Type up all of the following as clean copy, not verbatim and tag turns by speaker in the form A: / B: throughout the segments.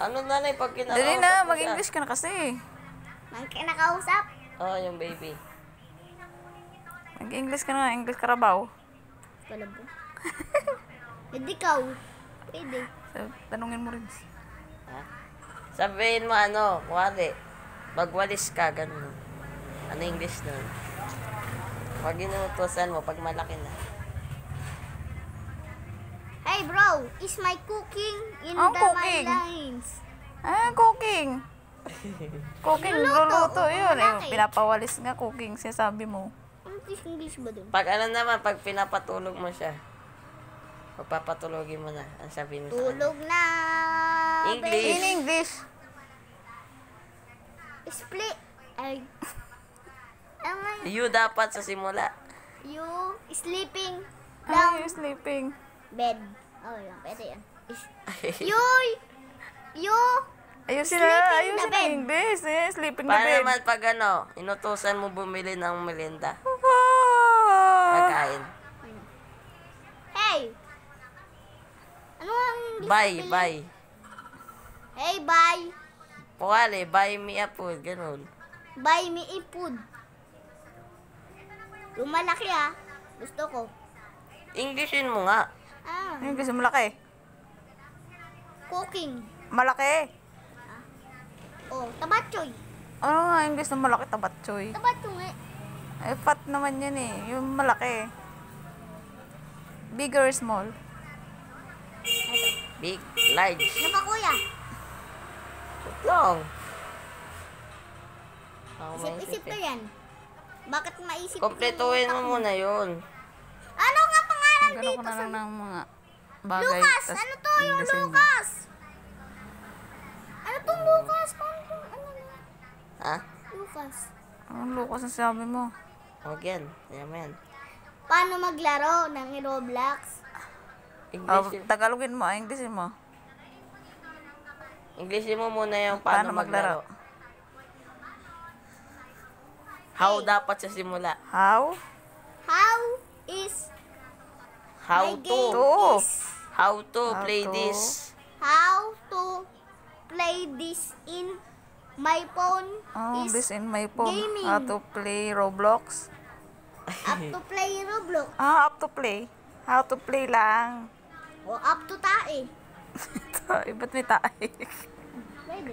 A: Ano nanay pag kinakausap
B: Dali
A: mo
B: na,
A: siya?
B: mag-English ka na kasi.
C: Nang kinakausap.
A: Oo, yung baby.
B: Mag-English ka na, English Karabaw.
C: Kalabo. Pwede ikaw. Pwede.
B: So, tanungin mo rin.
A: Ha? Sabihin mo ano, kuwari, magwalis ka, ganun. Ano English nun? Pag inutusan mo, pag malaki na.
C: Hey bro, is my cooking in
B: Ang
C: the
B: cooking?
C: my lines?
B: Cooking. Cooking, luluto yun.
C: Malaki.
B: Pinapawalis nga cooking, sinasabi mo.
C: Ano English ba dun?
A: Pag ano naman, pag pinapatulog mo siya, pagpapatulogin mo na, ang sabihin mo sa kanya.
C: Tulog na.
A: English.
B: In English.
C: Split. Ay. Ano nga yun?
A: You dapat sa simula.
C: You sleeping
B: Ay,
C: down
B: you're sleeping.
C: bed. Oh, yun. Pwede yan. You.
B: Ayusin
C: Sleeping
B: na,
C: in
B: ayusin
C: the
B: na
C: bed.
B: English. Sleeping na
A: Paano
B: bed.
A: naman pag ano, inutusan mo bumili ng merienda,
B: Ah.
A: pagkain.
C: Hey. Ano ang English
A: Bye,
C: spelling?
A: bye.
C: Hey, bye.
A: Puwali, buy me a food, ganun.
C: Buy me a food. Lumalaki ah. Gusto ko.
A: Englishin mo nga.
B: English, malaki.
C: Cooking.
B: Malaki.
C: Oh, tabatchoy.
B: Ano nga English na malaki, tabatchoy?
C: Tabatchoy nga.
B: Eh, fat naman yan eh. Yung malaki. Big or small?
A: Big, large.
C: Ano ba kuya?
A: Long. Ako
C: Isip-isip ka yan. Bakit maisip?
A: Kompletuhin mo muna yun.
C: Ano nga pangalan
B: Gano'n
C: dito
B: ko na
C: sa...
B: lang ng mga bagay.
C: Lucas!
B: tas
C: Ano to yung
B: English mo.
C: Lucas? Ano tong Lucas? Ano nga?
A: Ha?
C: Lucas.
B: Anong Lucas ang sabi mo?
A: Huwag yan. Yan.
C: Paano maglaro ng Roblox?
A: Englishin,
B: Tagalogin mo, Englishin mo.
A: Englishin mo muna yung
B: Paano
A: paano maglaro. How dapat sa simula.
B: How?
C: How is
A: How
C: my
A: to.
C: game
B: To.
C: is?
A: How to
B: How
A: play
B: to.
A: this.
C: How to play this in my phone
B: Oh,
C: is
B: this in my phone.
C: gaming.
B: How to play Roblox.
C: up to play Roblox.
B: Up to play. How to play lang.
C: O up to tae.
B: Ba't may tayo?
C: Pwede.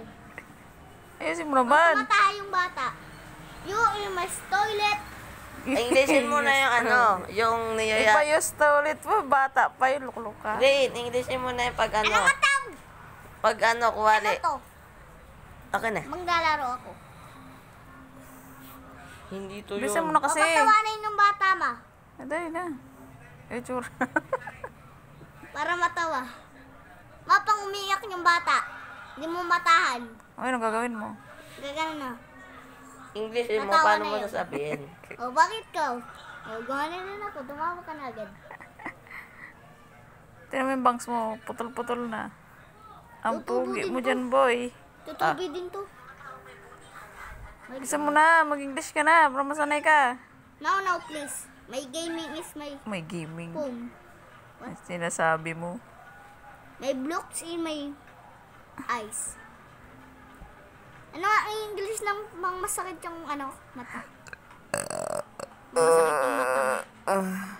B: Ayusin mo naman.
C: Tumatae yung bata. You in my toilet.
A: Englishin mo na yung ano, yung niyaya.
B: Ipayos to ulit mo, bata pa yung lukluk ka.
A: Wait, Englishin mo na yung pag
C: Ano
A: ano.
C: ka tawag?
A: Pag ano,
C: Ano
A: kuwali.
C: to?
A: Okay na.
C: Maglalaro ako.
A: Hindi to
B: Bilisan mo
A: yun.
B: na kasi.
C: Papatawanin ng bata ma.
B: Dali na. Itsura.
C: Para matawa. Mapang umiyak yung bata. Hindi mo matahan.
B: Ano gagawin mo?
C: Gagano na.
A: Englishin mo,
C: Natawa
A: paano
C: na
A: mo
C: yun.
A: nasabihin?
C: O bakit ka? O guhanin na ako. Tumawa ka na agad.
B: Tignan mo yung bangs mo, putol-putol na. Ang pugi
C: Tutubugin
B: mo
C: ko.
B: dyan, boy.
C: Tutubi din to.
B: Bilisan mo na, mag-English ka na, para masanay ka.
C: Now, please. My gaming is my
B: May gaming.
C: phone.
B: Sinasabi mo.
C: May blocks in my eyes. Ano nga ang English ng mang masakit yung ano, mata? Mang masakit yung mata.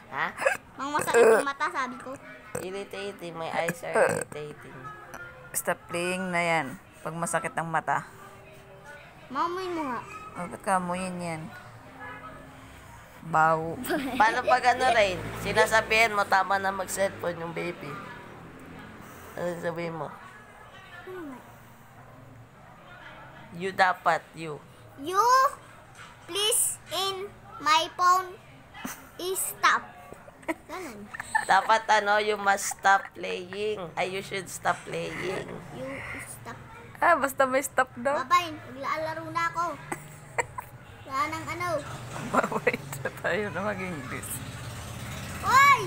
A: Ha?
C: Mang masakit yung mata, sabi ko.
A: Irritating. My eyes are irritating.
B: Stop playing na yan. Pag masakit ang mata.
C: Mamoy mo nga.
B: Bakit ka amuyin yan? Baw.
A: Paano pag ano rin? Sinasabihin mo, tama na mag-cellphone yung baby. Ano sabihin mo? You dapat, you.
C: You, please, in my phone, is stop. Ganun.
A: Dapat ano, you must stop playing. Ay, you should stop playing.
C: You, stop.
B: Basta may stop daw.
C: Babay, maglalaro na ako. Wala nang ano.
B: Wait na tayo na mag-English.
C: Hoy!